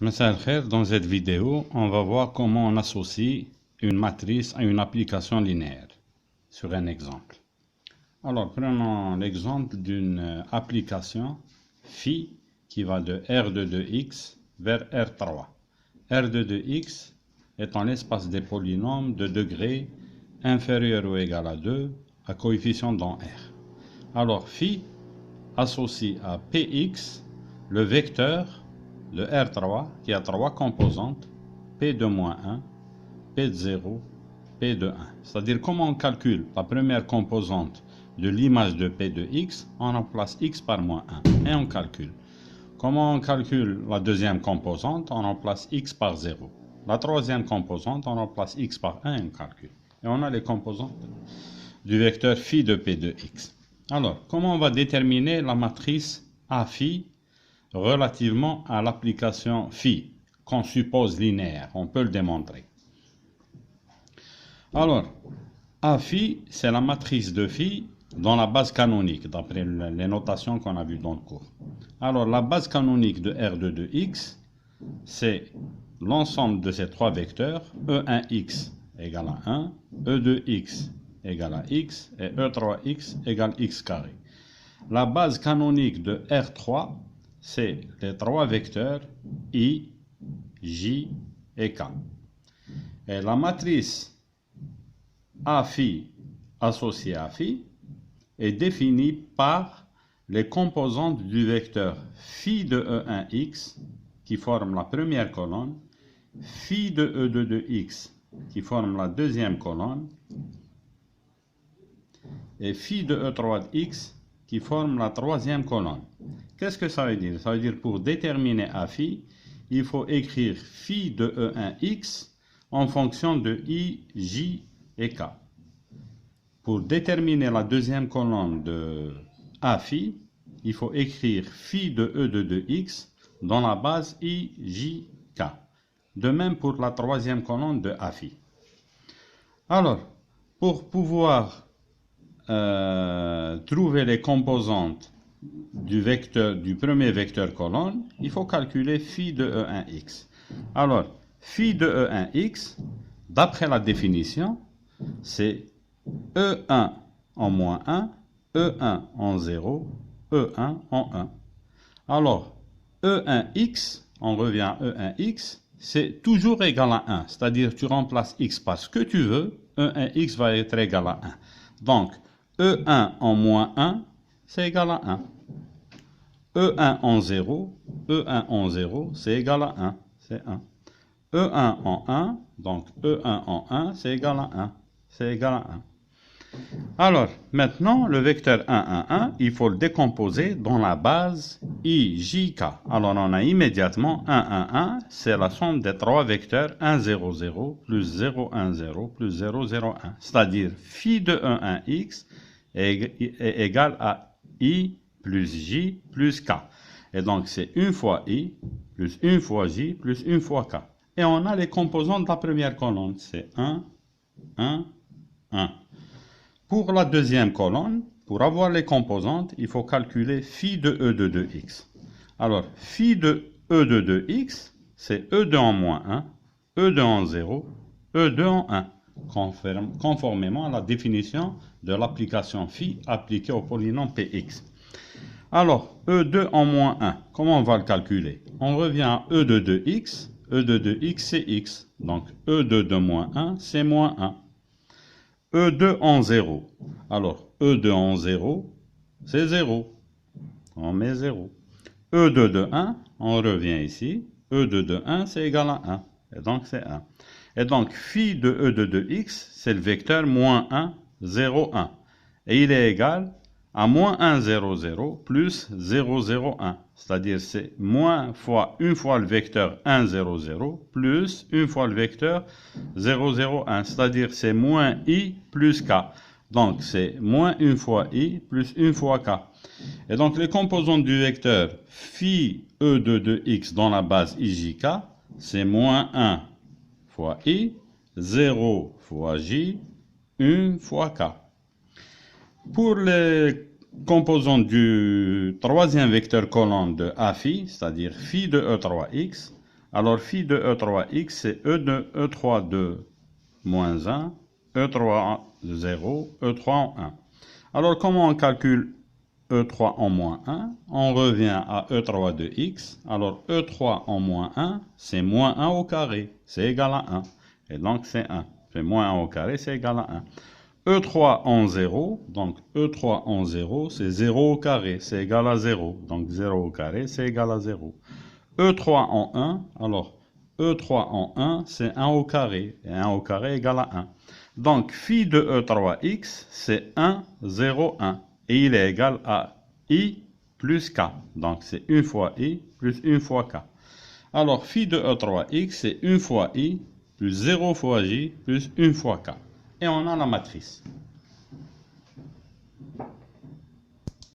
Mesdames et messieurs, dans cette vidéo, on va voir comment on associe une matrice à une application linéaire sur un exemple. Alors, prenons l'exemple d'une application phi qui va de R de 2x vers R3. R de 2x étant l'espace des polynômes de degré inférieur ou égal à 2 à coefficient dans R. Alors, phi associe à px le vecteur de R3 qui a trois composantes, P de moins 1, P de 0, P de 1. C'est-à-dire comment on calcule la première composante de l'image de P de x, on remplace x par moins 1 et on calcule. Comment on calcule la deuxième composante, on remplace x par 0. La troisième composante, on remplace x par 1 et on calcule. Et on a les composantes du vecteur phi de P de x. Alors, comment on va déterminer la matrice A phi relativement à l'application phi, qu'on suppose linéaire? On peut le démontrer. Alors, A phi, c'est la matrice de phi dans la base canonique, d'après les notations qu'on a vues dans le cours. Alors, la base canonique de R de 2x, c'est l'ensemble de ces trois vecteurs, E1x égale à 1, E2x égale à x et E3x égale x carré. La base canonique de R3, c'est les trois vecteurs I, J et K. Et la matrice A phi associée à phi est définie par les composantes du vecteur phi de E1x qui forme la première colonne, phi de E de 2x qui forme la deuxième colonne et phi de E3 de x qui forme la troisième colonne. Qu'est-ce que ça veut dire? Ça veut dire pour déterminer A phi, il faut écrire phi de E1x en fonction de I, J et K. Pour déterminer la deuxième colonne de A phi, il faut écrire phi de E de 2x dans la base I, J, K. De même pour la troisième colonne de A phi. Alors, pour pouvoir trouver les composantes du premier vecteur colonne, il faut calculer phi de E1x. Alors, phi de E1x, d'après la définition, c'est E1 en moins 1, E1 en 0, E1 en 1. Alors, E1x, on revient à E1x, c'est toujours égal à 1. C'est-à-dire, tu remplaces x par ce que tu veux, E1x va être égal à 1. Donc, E1 en moins 1, c'est égal à 1. E1 en 0, E1 en 0, c'est égal à 1, c'est 1. E1 en 1, donc E1 en 1, c'est égal à 1, c'est égal à 1. Alors, maintenant, le vecteur 1, 1, 1, il faut le décomposer dans la base I, J, K. Alors, on a immédiatement 1, 1, 1, c'est la somme des trois vecteurs 1, 0, 0, plus 0, 1, 0, plus 0, 0, 1. C'est-à-dire, phi de 1, 1, x est égal à I plus J plus K. Et donc, c'est 1 fois I, plus 1 fois J, plus 1 fois K. Et on a les composantes de la première colonne. C'est 1, 1, 1. Pour la deuxième colonne, pour avoir les composantes, il faut calculer phi de E de 2x. Alors, phi de E de 2x, c'est E2 en moins 1, E2 en 0, E2 en 1, conformément à la définition de l'application phi appliquée au polynôme px. Alors, E2 en moins 1, comment on va le calculer? On revient à E de 2x, E de 2x c'est x, donc E2 de moins 1 c'est moins 1. E2 en 0. Alors, E2 en 0, c'est 0. On met 0. E2 de 1, on revient ici. E2 de 1, c'est égal à 1. Et donc, c'est 1. Et donc, phi de E de 2x, c'est le vecteur moins 1, 0, 1. Et il est égal à moins 1, 0, 0, plus 0, 0, 1. C'est-à-dire, c'est moins fois une fois le vecteur 1, 0, 0, plus une fois le vecteur 0, 0, 1. C'est-à-dire, c'est moins I plus K. Donc, c'est moins une fois I plus une fois K. Et donc, les composantes du vecteur phi E de 2x dans la base IJK, c'est moins 1 fois I, 0 fois J, 1 fois K. Pour les composantes du troisième vecteur colonne de A phi, c'est-à-dire phi de E3x, Alors, phi de E3x, c'est E de E3 de moins 1, E3 de 0, E3 en 1. Alors, comment on calcule E3 en moins 1? On revient à E3 de x. Alors, E3 en moins 1, c'est moins 1 au carré. C'est égal à 1. Et donc, c'est 1. C'est moins 1 au carré, c'est égal à 1. E3 en 0, donc E3 en 0, c'est 0 au carré, c'est égal à 0. Donc 0 au carré, c'est égal à 0. E3 en 1, alors E3 en 1, c'est 1 au carré, et 1 au carré égale à 1. Donc phi de E3x, c'est 1, 0, 1. Et il est égal à I plus K. Donc c'est 1 fois I plus 1 fois K. Alors phi de E3x, c'est 1 fois I plus 0 fois J plus 1 fois K. Et on a la matrice.